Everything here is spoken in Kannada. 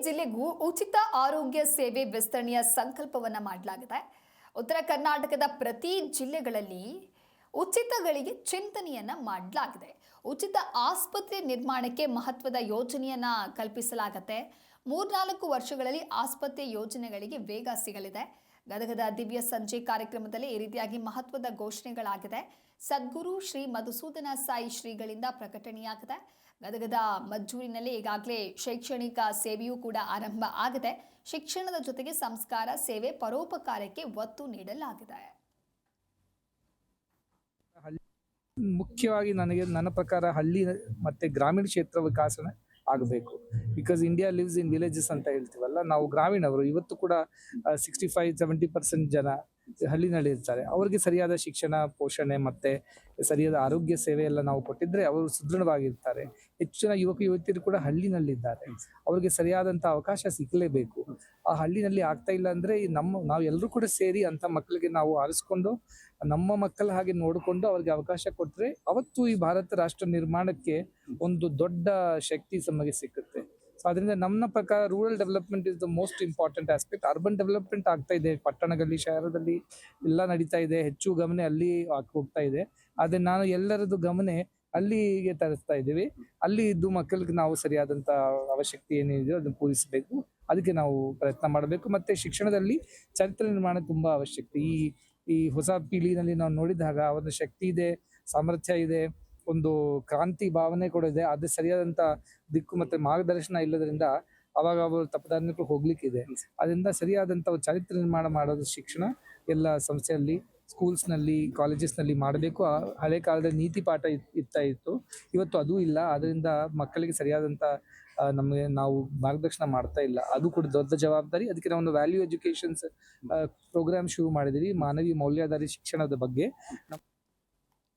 ಜಿಲ್ಲೆಗೂ ಉಚಿತ ಆರೋಗ್ಯ ಸೇವೆ ವಿಸ್ತರಣೆಯ ಸಂಕಲ್ಪವನ್ನ ಮಾಡಲಾಗಿದೆ. ಉತ್ತರ ಕರ್ನಾಟಕದ ಪ್ರತಿ ಜಿಲ್ಲೆಗಳಲ್ಲಿ ಉಚಿತಗಳಿಗೆ ಚಿಂತನೆಯನ್ನ ಮಾಡಲಾಗಿದೆ. ಉಚಿತ ಆಸ್ಪತ್ರೆ ನಿರ್ಮಾಣಕ್ಕೆ ಮಹತ್ವದ ಯೋಜನೆಯನ್ನ ಕಲ್ಪಿಸಲಾಗುತ್ತೆ. 3-4 ವರ್ಷಗಳಲ್ಲಿ ಆಸ್ಪತ್ರೆ ಯೋಜನೆಗಳಿಗೆ ವೇಗ ಸಿಗಲಿದೆ. ಗದಗದ ದಿವ್ಯ ಸಂಜೆ ಕಾರ್ಯಕ್ರಮದಲ್ಲಿ ಈ ರೀತಿಯಾಗಿ ಮಹತ್ವದ ಘೋಷಣೆಗಳಾಗಿದೆ. ಸದ್ಗುರು ಶ್ರೀ ಮಧುಸೂದನ ಸಾಯಿ ಶ್ರೀಗಳಿಂದ ಪ್ರಕಟಣೆಯಾಗಿದೆ. ಗದಗದ ಮಜ್ಜೂರಿನಲ್ಲಿ ಈಗಾಗಲೇ ಶೈಕ್ಷಣಿಕ ಸೇವೆಯೂ ಕೂಡ ಆರಂಭ ಆಗಿದೆ. ಶಿಕ್ಷಣದ ಜೊತೆಗೆ ಸಂಸ್ಕಾರ ಸೇವೆ ಪರೋಪಕಾರಕ್ಕೆ ಒತ್ತು ನೀಡಲಾಗಿದೆ. ಮುಖ್ಯವಾಗಿ ನನ್ನ ಪ್ರಕಾರ ಹಳ್ಳಿ ಮತ್ತೆ ಗ್ರಾಮೀಣ ಕ್ಷೇತ್ರ ವಿಕಾಸನ ಆಗಬೇಕು. Because India lives in villages ಅಂತ ಹೇಳ್ತೀವಲ್ಲ, ನಾವು ಗ್ರಾಮೀಣವರು. ಇವತ್ತು ಕೂಡ 65-70% ಜನ ಹಳ್ಳಿನಲ್ಲಿ ಇರ್ತಾರೆ. ಅವರಿಗೆ ಸರಿಯಾದ ಶಿಕ್ಷಣ, ಪೋಷಣೆ ಮತ್ತೆ ಸರಿಯಾದ ಆರೋಗ್ಯ ಸೇವೆ ಎಲ್ಲ ನಾವು ಕೊಟ್ಟಿದ್ರೆ ಅವರು ಸುದೃಢವಾಗಿರ್ತಾರೆ. ಹೆಚ್ಚು ಜನ ಯುವತಿಯರು ಕೂಡ ಹಳ್ಳಿನಲ್ಲಿದ್ದಾರೆ. ಅವರಿಗೆ ಸರಿಯಾದಂಥ ಅವಕಾಶ ಸಿಗಲೇಬೇಕು. ಆ ಹಳ್ಳಿನಲ್ಲಿ ಆಗ್ತಾ ಇಲ್ಲ ಅಂದ್ರೆ ನಾವು ಎಲ್ಲರೂ ಕೂಡ ಸೇರಿ ಅಂತ ಮಕ್ಕಳಿಗೆ ನಾವು ಆರಿಸ್ಕೊಂಡು ನಮ್ಮ ಮಕ್ಕಳ ಹಾಗೆ ನೋಡಿಕೊಂಡು ಅವ್ರಿಗೆ ಅವಕಾಶ ಕೊಟ್ಟರೆ ಅವತ್ತು ಈ ಭಾರತ ರಾಷ್ಟ್ರ ನಿರ್ಮಾಣಕ್ಕೆ ಒಂದು ದೊಡ್ಡ ಶಕ್ತಿ ನಮಗೆ ಸಿಕ್ಕುತ್ತೆ. ಸೊ ಅದರಿಂದ ನನ್ನ ಪ್ರಕಾರ rural development is the most important aspect. Urban development ಆಗ್ತಾ ಇದೆ, ಪಟ್ಟಣಗಳಲ್ಲಿ, ಶಹರದಲ್ಲಿ ಎಲ್ಲ ನಡೀತಾ ಇದೆ. ಹೆಚ್ಚು ಗಮನ ಅಲ್ಲಿ ಹೋಗ್ತಾ ಇದೆ. ಆದ್ರೆ ನಾನು ಎಲ್ಲರದ್ದು ಗಮನ ಅಲ್ಲಿಗೆ ತರಿಸ್ತಾ ಇದ್ದೀವಿ. ಅಲ್ಲಿ ಇದ್ದು ಮಕ್ಕಳಿಗೆ ನಾವು ಸರಿಯಾದಂತ ಅವಶ್ಯಕತೆ ಏನಿದೆಯೋ ಅದನ್ನು ಪೂರೈಸಬೇಕು. ಅದಕ್ಕೆ ನಾವು ಪ್ರಯತ್ನ ಮಾಡಬೇಕು. ಮತ್ತೆ ಶಿಕ್ಷಣದಲ್ಲಿ ಚರಿತ್ರೆ ನಿರ್ಮಾಣ ತುಂಬಾ ಅವಶ್ಯಕತೆ. ಈ ಹೊಸ ಪೀಳಿಗೆಯಲ್ಲಿ ನಾವು ನೋಡಿದಾಗ ಒಂದು ಶಕ್ತಿ ಇದೆ, ಸಾಮರ್ಥ್ಯ ಇದೆ, ಒಂದು ಕ್ರಾಂತಿ ಭಾವನೆ ಕೂಡ ಇದೆ. ಅದು ಸರಿಯಾದಂತ ದಿಕ್ಕು ಮತ್ತೆ ಮಾರ್ಗದರ್ಶನ ಇಲ್ಲದ್ರಿಂದ ಅವಾಗ ಅವರು ತಪ್ಪದಾರಿಗೂ ಹೋಗ್ಲಿಕ್ಕಿದೆ. ಅದರಿಂದ ಸರಿಯಾದಂತ ಚರಿತ್ರೆ ನಿರ್ಮಾಣ ಮಾಡೋದು ಶಿಕ್ಷಣ ಎಲ್ಲ ಸಂಸ್ಥೆಯಲ್ಲಿ, ಸ್ಕೂಲ್ಸ್ ನಲ್ಲಿ, ಕಾಲೇಜಸ್ ನಲ್ಲಿ ಮಾಡಬೇಕು. ಹಳೆ ಕಾಲದಲ್ಲಿ ನೀತಿ ಪಾಠ ಇತ್ತು, ಇವತ್ತು ಅದೂ ಇಲ್ಲ. ಅದರಿಂದ ಮಕ್ಕಳಿಗೆ ಸರಿಯಾದಂತ ನಾವು ಮಾರ್ಗದರ್ಶನ ಮಾಡ್ತಾ ಇಲ್ಲ. ಅದು ಕೂಡ ದೊಡ್ಡ ಜವಾಬ್ದಾರಿ. ಅದಕ್ಕೆ ನಾವು ಒಂದು ವ್ಯಾಲ್ಯೂ ಎಜುಕೇಶನ್ಸ್ ಪ್ರೋಗ್ರಾಮ್ ಶುರು ಮಾಡಿದಿರಿ, ಮಾನವೀಯ ಮೌಲ್ಯಾಧಾರಿ ಶಿಕ್ಷಣದ ಬಗ್ಗೆ.